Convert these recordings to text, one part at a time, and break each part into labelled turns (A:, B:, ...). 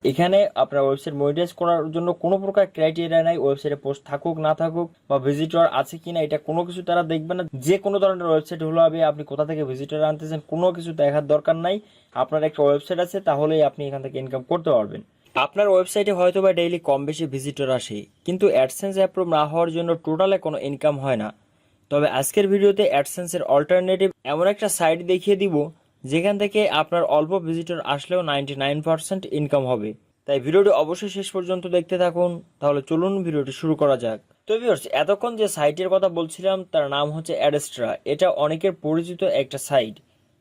A: এখানে আপনার website monetize করার জন্য কোনো প্রকার ক্রাইটেরিয়া নাই, ওয়েবসাইটে পোস্ট থাকুক না থাকুক বা ভিজিটর আছে কিনা এটা কোনো কিছু তারা দেখবে না। যে কোনো ধরনের ওয়েবসাইট হলো হবে, আপনি কোথা থেকে ভিজিটর আনতেছেন কোনো কিছু দেখার দরকার নাই। আপনার একটা ওয়েবসাইট আছে তাহলেই আপনি এখান থেকে ইনকাম করতে পারবেন। আপনার ওয়েবসাইটে হয়তো বা ডেইলি কম বেশি ভিজিটর আসে, কিন্তু অ্যাডসেন্স অ্যাপ্রুভ না হওয়ার জন্য টোটালে কোনো ইনকাম হয় না। তবে আজকের ভিডিওতে অ্যাডসেন্সের অল্টারনেটিভ এমন একটা সাইট দেখিয়ে দিব যেখান থেকে আপনার অল্প ভিজিটর আসলেও 99% ইনকাম হবে। তাই ভিডিওটি অবশ্যই শেষ পর্যন্ত দেখতে থাকুন। তাহলে চলুন ভিডিওটি শুরু করা যাক। তো ভিউয়ার্স, এতক্ষণ যে সাইটের কথা বলছিলাম তার নাম হচ্ছে অ্যাডস্ট্রা। এটা অনেকের পরিচিত একটা সাইট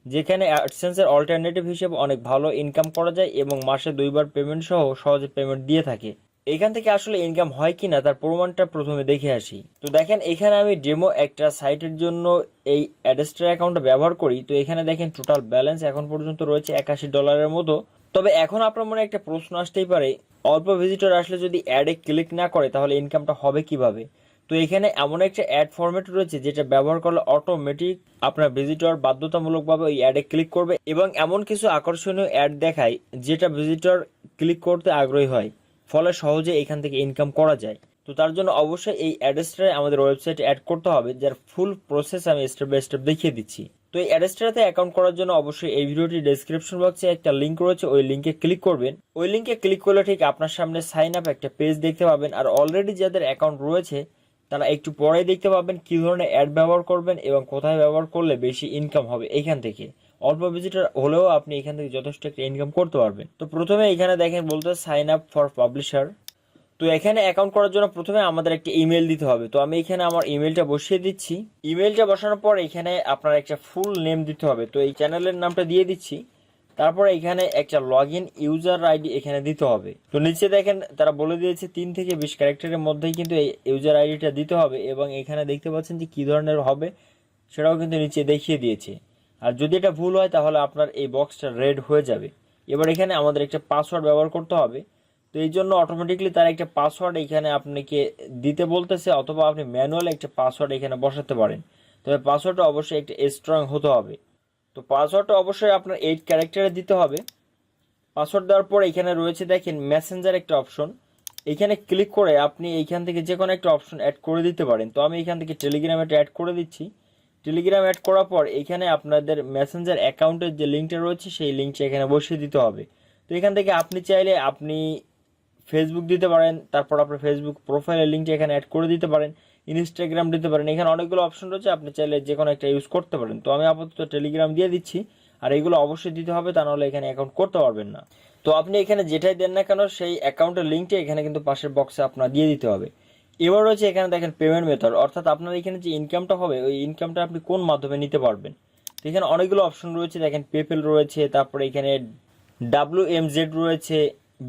A: যেখানে অ্যাডসেন্সের অল্টারনেটিভ হিসেবে অনেক ভালো ইনকাম করা যায় এবং মাসে 2বার পেমেন্ট সহ সহজে পেমেন্ট দিয়ে থাকে। এখান থেকে আসলে ইনকাম হয় কিনা তার প্রমাণটা প্রথমে দেখে আসি। তো দেখেন, এখানে আমি ডেমো একটা সাইটের জন্য এই অ্যাডস্ট্রা অ্যাকাউন্টটা ব্যবহার করি। তো এখানে দেখেন টোটাল ব্যালেন্স এখন পর্যন্ত রয়েছে $81 মতো। তবে এখন আপনার মনে একটা প্রশ্ন আসতেই পারে, অল্প ভিজিটর আসলে যদি অ্যাডে ক্লিক না করে তাহলে ইনকামটা হবে কিভাবে? তো এখানে এমন একটা অ্যাড ফরম্যাট রয়েছে যেটা ব্যবহার করলে অটোমেটিক আপনার ভিজিটর বাধ্যতামূলকভাবে ওই অ্যাডে ক্লিক করবে এবং এমন কিছু আকর্ষণীয় অ্যাড দেখায় যেটা ভিজিটর ক্লিক করতে আগ্রহী হয়, ফলে সহজে এখান থেকে ইনকাম করা যায়। তো তার জন্য অবশ্যই এই অ্যাড্রেসটা আমাদের ওয়েবসাইটে অ্যাড করতে হবে, যার ফুল প্রসেস আমি স্টেপ বাই স্টেপ দেখিয়ে দিচ্ছি। তো এই অ্যাড্রেসটাতে অ্যাকাউন্ট করার জন্য অবশ্যই এই ভিডিওটি ডেসক্রিপশন বক্সে একটা লিঙ্ক রয়েছে, ওই লিঙ্কে ক্লিক করবেন। ওই লিঙ্কে ক্লিক করলে ঠিক আপনার সামনে সাইন আপ একটা পেজ দেখতে পাবেন। আর অলরেডি যাদের অ্যাকাউন্ট রয়েছে তারা একটু পরেই দেখতে পাবেন কি ধরনের অ্যাড ব্যবহার করবেন এবং কোথায় ব্যবহার করলে বেশি ইনকাম হবে। এইখান থেকে অল্প ভিজিটর হলেও আপনি এখান থেকে যথেষ্ট একটা ইনকাম করতে পারবেন। তো প্রথমে এখানে দেখেন বলতে সাইন আপ ফর পাবলিশার। তো এখানে অ্যাকাউন্ট করার জন্য প্রথমে আমাদের একটা ইমেল দিতে হবে। তো আমি এখানে আমার ইমেলটা বসিয়ে দিচ্ছি। ইমেলটা বসানোর পর এখানে আপনার একটা ফুল নেম দিতে হবে। তো এই চ্যানেলের নামটা দিয়ে দিচ্ছি। তারপর এখানে একটা লগ ইন ইউজার আইডি এখানে দিতে হবে। তো নিচে দেখেন তারা বলে দিয়েছে 3 থেকে 20 ক্যারেক্টারের মধ্যেই কিন্তু এই ইউজার আইডিটা দিতে হবে এবং এখানে দেখতে পাচ্ছেন যে কি ধরনের হবে সেটাও কিন্তু নিচে দেখিয়ে দিয়েছে। আর যদি এটা ভুল হয় তাহলে আপনার এই বক্সটা রেড হয়ে যাবে। এবার এখানে আমাদের একটা পাসওয়ার্ড ব্যবহার করতে হবে। তো এই জন্য অটোমেটিকলি তার একটা পাসওয়ার্ড এখানে আপনাকে দিতে বলতেছে, অথবা আপনি ম্যানুয়াল একটা পাসওয়ার্ড এখানে বসাতে পারেন। তবে পাসওয়ার্ডটা অবশ্যই একটা স্ট্রং হতে হবে। তো পাসওয়ার্ডটা অবশ্যই আপনার 8 ক্যারেক্টারে দিতে হবে। পাসওয়ার্ড দেওয়ার পর এখানে রয়েছে দেখেন মেসেঞ্জার একটা অপশন। এখানে ক্লিক করে আপনি এইখান থেকে যে কোনো একটা অপশন অ্যাড করে দিতে পারেন। তো আমি এখান থেকে টেলিগ্রাম এটা অ্যাড করে দিচ্ছি। টেলিগ্রাম অ্যাড করার পর এখানে আপনাদের মেসেঞ্জার অ্যাকাউন্টের যে লিঙ্কটা রয়েছে সেই লিঙ্কটা এখানে বসিয়ে দিতে হবে। তো এখান থেকে আপনি চাইলে আপনি ফেসবুক দিতে পারেন, তারপর আপনার ফেসবুক প্রোফাইলের লিঙ্কটা এখানে অ্যাড করে দিতে পারেন, ইনস্টাগ্রাম দিতে পারেন। এখানে অনেকগুলো অপশন রয়েছে, আপনি চাইলে যে কোনো একটা ইউজ করতে পারেন। তো আমি আপাতত টেলিগ্রাম দিয়ে দিচ্ছি। আর এগুলো অবশ্যই দিতে হবে, তা নাহলে এখানে অ্যাকাউন্ট করতে পারবেন না। তো আপনি এখানে যেটাই দেন না কেন সেই অ্যাকাউন্টের লিঙ্কটা এখানে কিন্তু পাশের বক্সে আপনার দিয়ে দিতে হবে। এবার রয়েছে এখানে দেখেন পেমেন্ট মেথড, অর্থাৎ আপনার এখানে যে ইনকামটা হবে ওই ইনকামটা আপনি কোন মাধ্যমে নিতে পারবেন। তো এখানে অনেকগুলো অপশন রয়েছে, দেখেন পেপেল রয়েছে, তারপরে এখানে WMZ রয়েছে,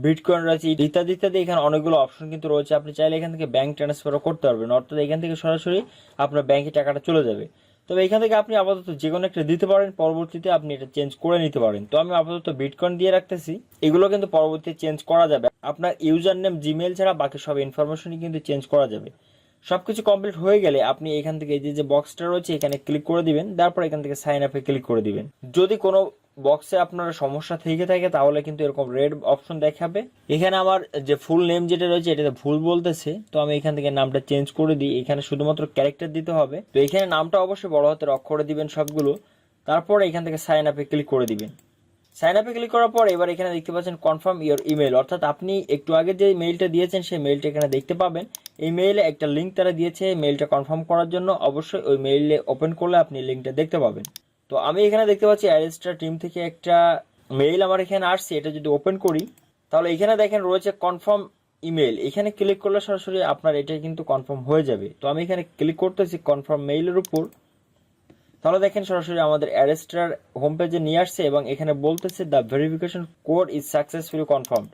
A: বিটকয়েন রয়েছে, ইত্যাদি ইত্যাদি। এখানে অনেকগুলো অপশন কিন্তু রয়েছে। আপনি চাইলে এখান থেকে ব্যাংক ট্রান্সফারও করতে পারবেন, অর্থাৎ এখান থেকে সরাসরি আপনার ব্যাংকে টাকাটা চলে যাবে। তবে এখান থেকে আপনি আপাতত যে কোনো একটা দিতে পারেন, পরবর্তীতে আপনি এটা চেঞ্জ করে নিতে পারেন। তো আমি আপাতত বিটকয়েন দিয়ে রাখতেছি। এগুলো কিন্তু পরবর্তীতে চেঞ্জ করা যাবে। আপনার ইউজার নেম জিমেল ছাড়া বাকি সব ইনফরমেশনই কিন্তু চেঞ্জ করা যাবে। সবকিছু কমপ্লিট হয়ে গেলে আপনি এখান থেকে এই যে বক্সটা রয়েছে এখানে ক্লিক করে দিবেন। তারপর এখান থেকে সাইন আপে ক্লিক করে দিবেন। যদি কোনো বক্সে আপনার সমস্যা থেকে থাকে তাহলে কিন্তু এরকম রেড অপশন দেখাবে। এখানে আমার যে ফুল নেম যেটা রয়েছে এটাতে ভুল বলতেছে, তো আমি এখান থেকে নামটা চেঞ্জ করে দিই। এখানে শুধুমাত্র ক্যারেক্টার দিতে হবে। তো এখানে নামটা অবশ্যই বড় হাতের অক্ষরে দিবেন সবগুলো। তারপর এখান থেকে সাইন আপে ক্লিক করে দিবেন। সাইন আপে ক্লিক করার পর এবার এখানে দেখতে পাচ্ছেন কনফার্ম ইওর ইমেল, অর্থাৎ আপনি একটু আগে যে মেইলটা দিয়েছেন সেই মেইলটা এখানে দেখতে পাবেন। এই মেইলে একটা লিঙ্ক তারা দিয়েছে মেইলটা কনফার্ম করার জন্য। অবশ্যই ওই মেইলে ওপেন করলে আপনি লিঙ্কটা দেখতে পাবেন। তো আমি এখানে দেখতে পাচ্ছি অ্যারেস্টার টিম থেকে একটা মেইল আমার এখানে আসছে। এটা যদি ওপেন করি তাহলে এখানে দেখেন রয়েছে কনফার্ম ইমেল। এখানে ক্লিক করলে সরাসরি আপনার এটা কিন্তু কনফার্ম হয়ে যাবে। তো আমি এখানে ক্লিক করতেছি কনফার্ম মেইলের উপর। তাহলে দেখেন সরাসরি আমাদের অ্যারেস্টার হোম পেজে নিয়ে আসছে এবং এখানে বলতেছে the verification code is successfully confirmed.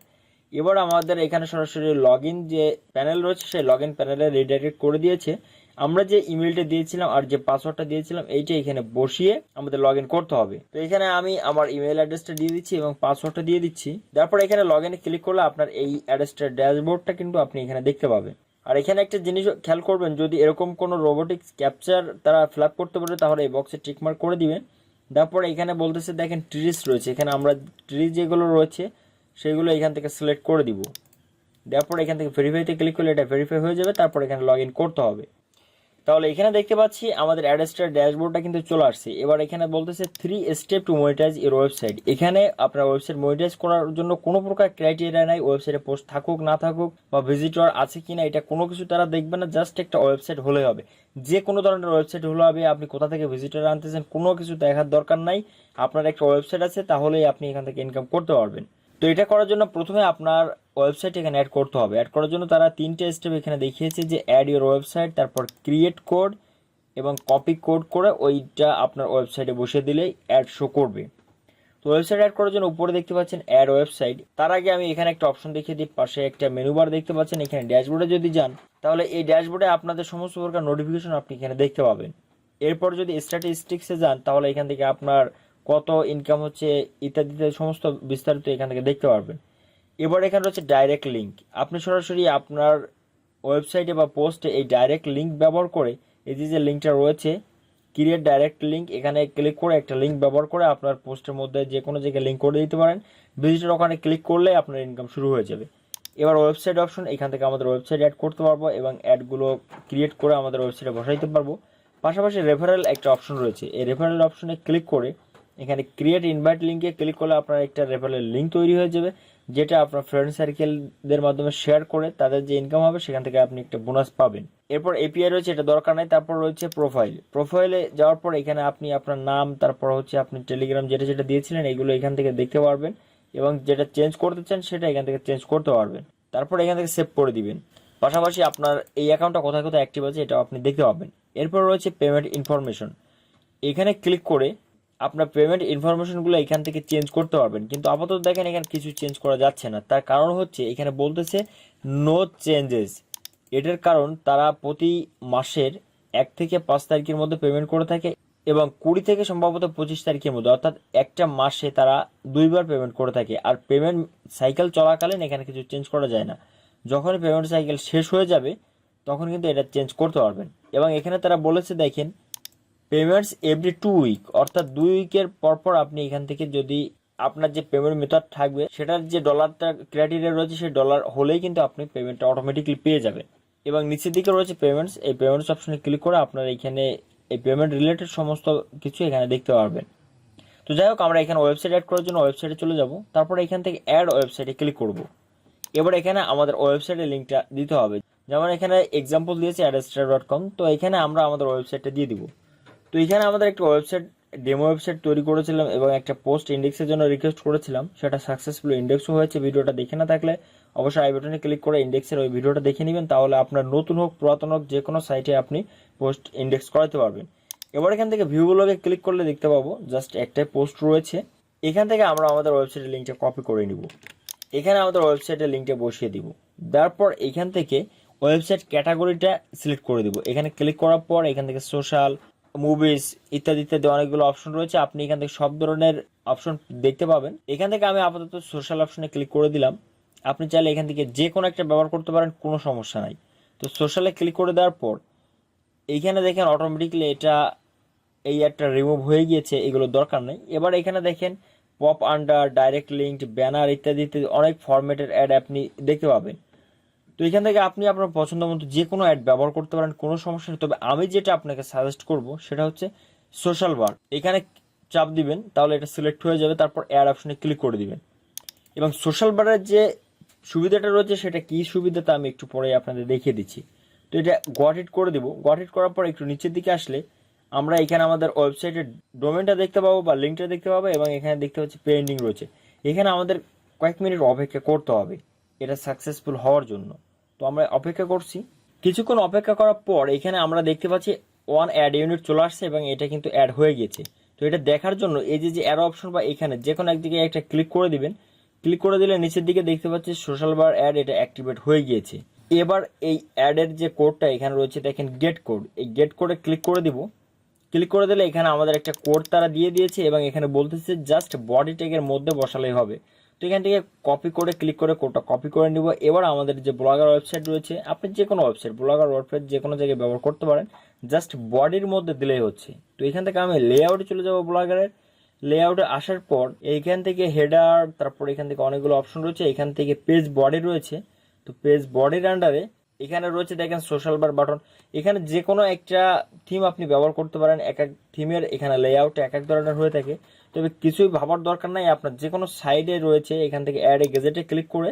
A: এবার আমাদের এখানে সরাসরি লগ ইন যে প্যানেল রয়েছে সেই লগ ইন প্যানেলে রিডাইরেক্ট করে দিয়েছে। আমরা যে ইমেলটা দিয়েছিলাম আর যে পাসওয়ার্ডটা দিয়েছিলাম এইটা এখানে বসিয়ে আমাদের লগ ইন করতে হবে। তো এখানে আমি আমার ইমেল অ্যাড্রেসটা দিয়ে দিচ্ছি এবং পাসওয়ার্ডটা দিয়ে দিচ্ছি। তারপর এখানে লগ ইনে ক্লিক করলে আপনার এই অ্যাড্রেসটার ড্যাশবোর্ডটা কিন্তু আপনি এখানে দেখতে পাবেন। আর এখানে একটা জিনিস খেয়াল করবেন, যদি এরকম কোনো রোবোটিক্স ক্যাপচার তারা ফিল আপ করতে পারে তাহলে এই বক্সে টিকমার্ক করে দিবেন। তারপর এখানে বলতেছে দেখেন ট্রিজ রয়েছে, এখানে আমরা ট্রিজ যেগুলো রয়েছে সেইগুলো এখান থেকে সিলেক্ট করে দিব। দেওয়ার পর এখান থেকে ভেরিফাইতে ক্লিক করলে এটা ভেরিফাই হয়ে যাবে, তারপর এখানে লগ ইন করতে হবে। তাহলে এখানে দেখতে পাচ্ছি আমাদের অ্যাডস্টার ড্যাশবোর্ডটা কিন্তু চলে আসছে। এবার এখানে বলতেছে 3 step to monetize your website. এখানে আপনার ওয়েবসাইট মনিটাইজ করার জন্য কোনো প্রকার ক্রাইটেরিয়া নাই, ওয়েবসাইটে পোস্ট থাকুক না থাকুক বা ভিজিটর আছে কিনা এটা কোনো কিছু তারা দেখবে না, জাস্ট একটা ওয়েবসাইট হলেই হবে। যে কোনো ধরনের ওয়েবসাইট হলে হবে, আপনি কোথা থেকে ভিজিটর আনতেছেন কোনো কিছু দেখার দরকার নাই। আপনার একটা ওয়েবসাইট আছে, তাহলেই আপনি এখান থেকে ইনকাম করতে পারবেন। তো এটা করার জন্য প্রথমে আপনার ওয়েবসাইট এখানে অ্যাড করতে হবে। অ্যাড করার জন্য তারা 3টে স্টেপ এখানে দেখিয়েছে, যে অ্যাড ইওর ওয়েবসাইট, তারপর ক্রিয়েট কোড এবং কপি কোড করে ওইটা আপনার ওয়েবসাইটে বসিয়ে দিলেই অ্যাড শো করবে। তো ওয়েবসাইট অ্যাড করার জন্য উপরে দেখতে পাচ্ছেন অ্যাড ওয়েবসাইট। তার আগে আমি এখানে একটা অপশন দেখিয়ে দিই, পাশে একটা মেনু বার দেখতে পাচ্ছেন। এখানে ড্যাশবোর্ডে যদি যান, তাহলে এই ড্যাশবোর্ডে আপনাদের সমস্ত প্রকার নোটিফিকেশন আপনি এখানে দেখতে পাবেন। এরপর যদি স্ট্যাটিস্টিক্সে যান, তাহলে এখান থেকে আপনার কত ইনকাম হচ্ছে ইত্যাদিতে সমস্ত বিস্তারিত এখান থেকে দেখতে পারবেন। এবার এখানে রয়েছে ডাইরেক্ট লিঙ্ক। আপনি সরাসরি আপনার ওয়েবসাইটে বা পোস্টে এই ডাইরেক্ট লিঙ্ক ব্যবহার করে, এই যে লিঙ্কটা রয়েছে ক্রিয়েট ডাইরেক্ট লিঙ্ক, এখানে ক্লিক করে একটা লিঙ্ক ব্যবহার করে আপনার পোস্টের মধ্যে যে কোনো জায়গায় লিঙ্ক করে দিতে পারেন। ভিজিটর ওখানে ক্লিক করলে আপনার ইনকাম শুরু হয়ে যাবে। এবার ওয়েবসাইট অপশন, এখান থেকে আমাদের ওয়েবসাইট অ্যাড করতে পারবো এবং অ্যাডগুলো ক্রিয়েট করে আমাদের ওয়েবসাইটে বসাইতে পারবো। পাশাপাশি রেফারেল একটা অপশন রয়েছে, এই রেফারেল অপশনে ক্লিক করে এখানে ক্রিয়েট ইনভাইট লিঙ্কে ক্লিক করলে আপনার একটা রেফারেল লিঙ্ক তৈরি হয়ে যাবে, যেটা আপনার ফ্রেন্ড সার্কেলদের মাধ্যমে শেয়ার করে তাদের যে ইনকাম হবে সেখান থেকে আপনি একটা বোনাস পাবেন। এরপর এপিআই রয়েছে, এটা দরকার নাই। তারপর রয়েছে প্রোফাইলে যাওয়ার পর এখানে আপনি আপনার নাম, তারপর হচ্ছে আপনি টেলিগ্রাম যেটা যেটা দিয়েছিলেন এগুলো এখান থেকে দেখতে পারবেন এবং যেটা চেঞ্জ করতে চান সেটা এখান থেকে চেঞ্জ করতে পারবেন। তারপর এখান থেকে সেভ করে দিবেন। পাশাপাশি আপনার এই অ্যাকাউন্টটা কোথায় কোথায় অ্যাক্টিভ আছে এটাও আপনি দেখতে পাবেন। এরপর রয়েছে পেমেন্ট ইনফরমেশন, এখানে ক্লিক করে আপনার পেমেন্ট ইনফরমেশনগুলো এখান থেকে চেঞ্জ করতে পারবেন। কিন্তু আপাতত দেখেন এখানে কিছু চেঞ্জ করা যাচ্ছে না, তার কারণ হচ্ছে এখানে বলতেছে নো চেঞ্জেস। এটার কারণ তারা প্রতি মাসের 1 থেকে 5 তারিখের মধ্যে পেমেন্ট করে থাকে এবং 20 থেকে সম্ভবত 25 তারিখের মধ্যে, অর্থাৎ একটা মাসে তারা 2বার পেমেন্ট করে থাকে। আর পেমেন্ট সাইকেল চলাকালীন এখানে কিছু চেঞ্জ করা যায় না। যখনই পেমেন্ট সাইকেল শেষ হয়ে যাবে তখন কিন্তু এটা চেঞ্জ করতে পারবেন। এবং এখানে তারা বলেছে দেখেন পেমেন্টস এভরি 2 উইক, অর্থাৎ 2 উইকের পরপর আপনি এখান থেকে যদি আপনার যে পেমেন্ট মেথড থাকবে সেটার যে ডলারটা ক্রাইটেরিয়া রয়েছে সেই ডলার হলেই কিন্তু আপনি পেমেন্টটা অটোমেটিকলি পেয়ে যাবেন। এবং নিচের দিকে রয়েছে পেমেন্টস, এই পেমেন্টস অপশনে ক্লিক করে আপনার এখানে এই পেমেন্ট রিলেটেড সমস্ত কিছু এখানে দেখতে পারবেন। তো যাই হোক, আমরা এখানে ওয়েবসাইট অ্যাড করার জন্য ওয়েবসাইটে চলে যাব। তারপরে এখান থেকে অ্যাড ওয়েবসাইটে ক্লিক করব। এবার এখানে আমাদের ওয়েবসাইটের লিঙ্কটা দিতে হবে। যেমন এখানে এক্সাম্পল দিয়েছে adestar.com, তো এখানে আমরা আমাদের ওয়েবসাইটটা দিয়ে দিব। তো এখানে আমাদের একটা ওয়েবসাইট ডেমো ওয়েবসাইট তৈরি করেছিলাম এবং একটা পোস্ট ইন্ডেক্সের জন্য রিকোয়েস্ট করেছিলাম, সেটা সাকসেসফুল ইন্ডেক্সও হয়েছে। ভিডিওটা দেখে না থাকলে অবশ্যই আই বাটনে ক্লিক করে ইন্ডেক্সের ওই ভিডিওটা দেখে নেবেন, তাহলে আপনার নতুন হোক পুরাতন হোক যে কোনো সাইটে আপনি পোস্ট ইন্ডেক্স করাতে পারবেন। এবার এখান থেকে ভিউ ব্লগে ক্লিক করলে দেখতে পাবো জাস্ট একটাই পোস্ট রয়েছে। এখান থেকে আমরা আমাদের ওয়েবসাইটের লিঙ্কটা কপি করে নিব, এখানে আমাদের ওয়েবসাইটের লিঙ্কটা বসিয়ে দিব। তারপর এখান থেকে ওয়েবসাইট ক্যাটাগরিটা সিলেক্ট করে দিব। এখানে ক্লিক করার পর এখান থেকে সোশ্যাল, মুভিজ ইত্যাদি ইত্যাদি অনেকগুলো অপশন রয়েছে, আপনি এখান থেকে সব ধরনের অপশন দেখতে পাবেন। এখান থেকে আমি আপাতত সোশ্যাল অপশনে ক্লিক করে দিলাম। আপনি চাইলে এখান থেকে যে কোনো একটা ব্যবহার করতে পারেন, কোনো সমস্যা নাই। তো সোশ্যালে ক্লিক করে দেওয়ার পর এইখানে দেখেন অটোমেটিকলি এটা এই একটা রিমুভ হয়ে গিয়েছে, এগুলো দরকার নেই। এবার এখানে দেখেন pop under, direct link, banner ইত্যাদি ইত্যাদি অনেক ফরম্যাটের অ্যাড আপনি দেখতে পাবেন। তো এখান থেকে আপনি আপনার পছন্দ মতো যে কোনো অ্যাড ব্যবহার করতে পারেন, কোনো সমস্যা নেই। তবে আমি যেটা আপনাকে সাজেস্ট করব সেটা হচ্ছে সোশ্যাল বার। এখানে চাপ দিবেন, তাহলে এটা সিলেক্ট হয়ে যাবে। তারপর অ্যাড অপশনে ক্লিক করে দিবেন এবং সোশ্যাল বারের যে সুবিধাটা রয়েছে সেটা কি সুবিধা তা আমি একটু পরে আপনাদের দেখিয়ে দিচ্ছি। তো এটা গট ইট করে দিব। গট ইট করার পর একটু নিচের দিকে আসলে আমরা এখানে আমাদের ওয়েবসাইটের ডোমেনটা দেখতে পাবো বা লিঙ্কটা দেখতে পাবো এবং এখানে দেখতে পাচ্ছি পেন্ডিং রয়েছে। এখানে আমাদের কয়েক মিনিট অপেক্ষা করতে হবে এটা সাকসেসফুল হওয়ার জন্য। তো আমরা অপেক্ষা করছি। কিছুক্ষণ অপেক্ষা করার পর এখানে আমরা দেখতে পাচ্ছি 1 অ্যাড ইউনিট চলে আসছে এবং এটা কিন্তু অ্যাড হয়ে গেছে। তো এটা দেখার জন্য এই যে অ্যারো অপশন বা এখানে যে কোনো একদিকে একটা ক্লিক করে দিবেন। ক্লিক করে দিলে নিচের দিকে দেখতে পাচ্ছি সোশ্যাল বার অ্যাড, এটা অ্যাক্টিভেট হয়ে গিয়েছে। এবার এই অ্যাডের যে কোডটা এখানে রয়েছে দেখেন গেট কোড, এই গেট কোডে ক্লিক করে দিব। ক্লিক করে দিলে এখানে আমাদের একটা কোড তারা দিয়ে দিয়েছে এবং এখানে বলতেছে জাস্ট বডি ট্যাগের মধ্যে বসালেই হবে। তো এখান থেকে কপি করে ক্লিক করে কোডটা কপি করে নিব। এবার আমাদের যে ব্লগার ওয়েবসাইট রয়েছে, আপনি যে কোনো ওয়েবসাইট ব্লগার ওয়ার্ডপ্রেস যে কোনো জায়গায় ব্যবহার করতে পারেন, জাস্ট বডির মধ্যে দিলেই হচ্ছে। তো এখান থেকে আমি লেআউটে চলে যাব ব্লগারের। লেআউটে আসার পর এইখান থেকে হেডার, তারপর এখান থেকে অনেকগুলো অপশন রয়েছে, এখান থেকে পেজ বডি রয়েছে। তো পেজ বডির আন্ডারে এখানে রয়েছে দেখেন সোশ্যাল বার বাটন। এখানে যে কোনো একটা থিম আপনি ব্যবহার করতে পারেন। এক এক থিমের এখানে লেআউট এক এক ধরনের হয়ে থাকে, তবে কিছুই ভাবার দরকার নাই। আপনার যে কোনো সাইডে রয়েছে এখান থেকে অ্যাড এ গেজেটে ক্লিক করে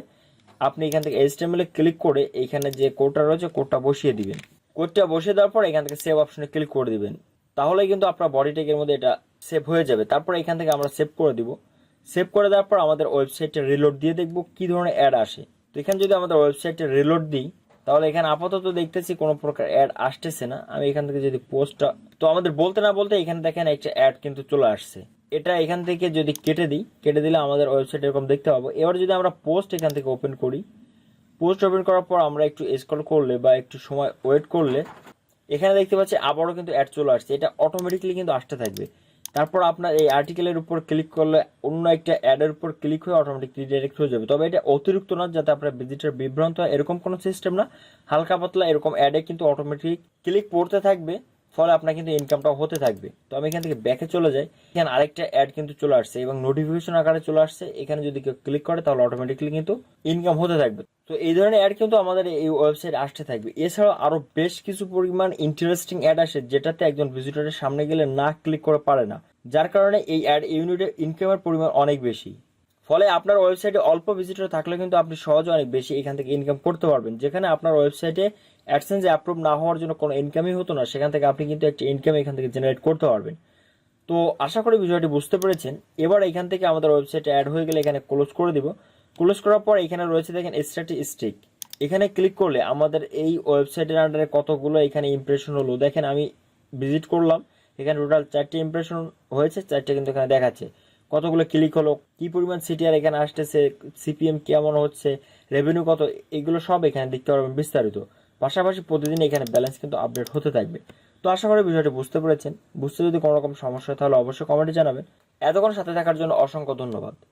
A: আপনি এখান থেকে HTML এ ক্লিক করে এইখানে যে কোডটা রয়েছে কোডটা বসিয়ে দিবেন। কোডটা বসিয়ে দেওয়ার পর এখান থেকে সেভ অপশনে ক্লিক করে দিবেন। তাহলে কিন্তু আপনার বডি ট্যাগের মধ্যে এটা সেভ হয়ে যাবে। তারপর এখান থেকে আমরা সেভ করে দিব। সেভ করে দেওয়ার পর আমাদের ওয়েবসাইটে রিলোড দিয়ে দেখব কি ধরনের অ্যাড আসে। তো এখানে যদি আমাদের ওয়েবসাইটে রিলোড দিই তাহলে এখানে আপাতত দেখতেছি কোনো প্রকার অ্যাড আসতেছে না। আমি এখান থেকে যদি পোস্টটা, তো আমাদের বলতে না বলতে এখানে দেখেন একটা অ্যাড কিন্তু চলে আসছে। এটা এখান থেকে যদি কেটে দিই, কেটে দিলে আমাদের ওয়েবসাইট এরকম দেখতে পাবো। এবার যদি আমরা পোস্ট এখান থেকে ওপেন করি, পোস্ট ওপেন করার পর আমরা একটু স্ক্রল করলে বা একটু সময় ওয়েট করলে এখানে দেখতে পাচ্ছি আবারও কিন্তু অ্যাড চলে আসছে। এটা অটোমেটিকলি কিন্তু আসতে থাকবে। তারপর আপনার এই আর্টিকেলের উপর ক্লিক করলে অন্য একটা অ্যাডের উপর ক্লিক হয়ে অটোমেটিকলি ডিরেক্ট হয়ে যাবে। তবে এটা অতিরিক্ত না, যাতে আপনার ভিজিটর বিভ্রান্ত হয় এরকম কোনো সিস্টেম না। হালকা পাতলা এরকম অ্যাডে কিন্তু অটোমেটিক ক্লিক পড়তে থাকবে, ফলে আপনার কিন্তু ইনকামটাও হতে থাকবে। তো আমি এখান থেকে ব্যাকে চলে যাই, এখানে আরেকটা অ্যাড কিন্তু চলে আসছে এবং নোটিফিকেশন আকারে চলে আসছে। এখানে যদি কেউ ক্লিক করে তাহলে অটোমেটিকলি কিন্তু ইনকাম হতে থাকবে। তো এই ধরনের অ্যাড কিন্তু আমাদের এই ওয়েবসাইট আসতে থাকবে। এছাড়াও আরো বেশ কিছু পরিমাণ ইন্টারেস্টিং অ্যাড আসে যেটাতে একজন ভিজিটরের সামনে গেলে না ক্লিক করে পারে না, যার কারণে এই অ্যাড ইউনিটের ইনকামের পরিমাণ অনেক বেশি। ফলে আপনার ওয়েবসাইটে অল্প ভিজিটর থাকলে কিন্তু আপনি সহজে অনেক বেশি এখান থেকে ইনকাম করতে পারবেন। যেখানে আপনার ওয়েবসাইটে অ্যাডসেন্সে অ্যাপ্রুভ না হওয়ার জন্য কোনো ইনকামই হতো না, সেখান থেকে আপনি কিন্তু একটা ইনকাম এখান থেকে জেনারেট করতে পারবেন। তো আশা করি বিষয়টি বুঝতে পেরেছেন। এবার এখান থেকে আমাদের ওয়েবসাইটে অ্যাড হয়ে গেলে এখানে ক্লোজ করে দিব। ক্লোজ করার পর এখানে রয়েছে দেখেন স্ট্যাটিস্টিক। এখানে ক্লিক করলে আমাদের এই ওয়েবসাইটের আন্ডারে কতগুলো এখানে ইমপ্রেশন হলো দেখেন। আমি ভিজিট করলাম, এখানে টোটাল 4টি ইমপ্রেশন হয়েছে, 4টে কিন্তু এখানে দেখাচ্ছে। কতগুলো ক্লিক হলো, কি পরিমাণ সিটিআর এখানে আসতেছে, CPM কেমন হচ্ছে, রেভিনিউ কত, এগুলো সব এখানে দেখতে পারবেন বিস্তারিত। পাশাপাশি প্রতিদিন এখানে ব্যালেন্স কিন্তু আপডেট হতে থাকবে। তো আশা করি বিষয়টি বুঝতে পেরেছেন। বুঝতে যদি কোনো রকম সমস্যা হয় তাহলে অবশ্যই কমেন্টে জানাবেন। এতক্ষণ সাথে থাকার জন্য অসংখ্য ধন্যবাদ।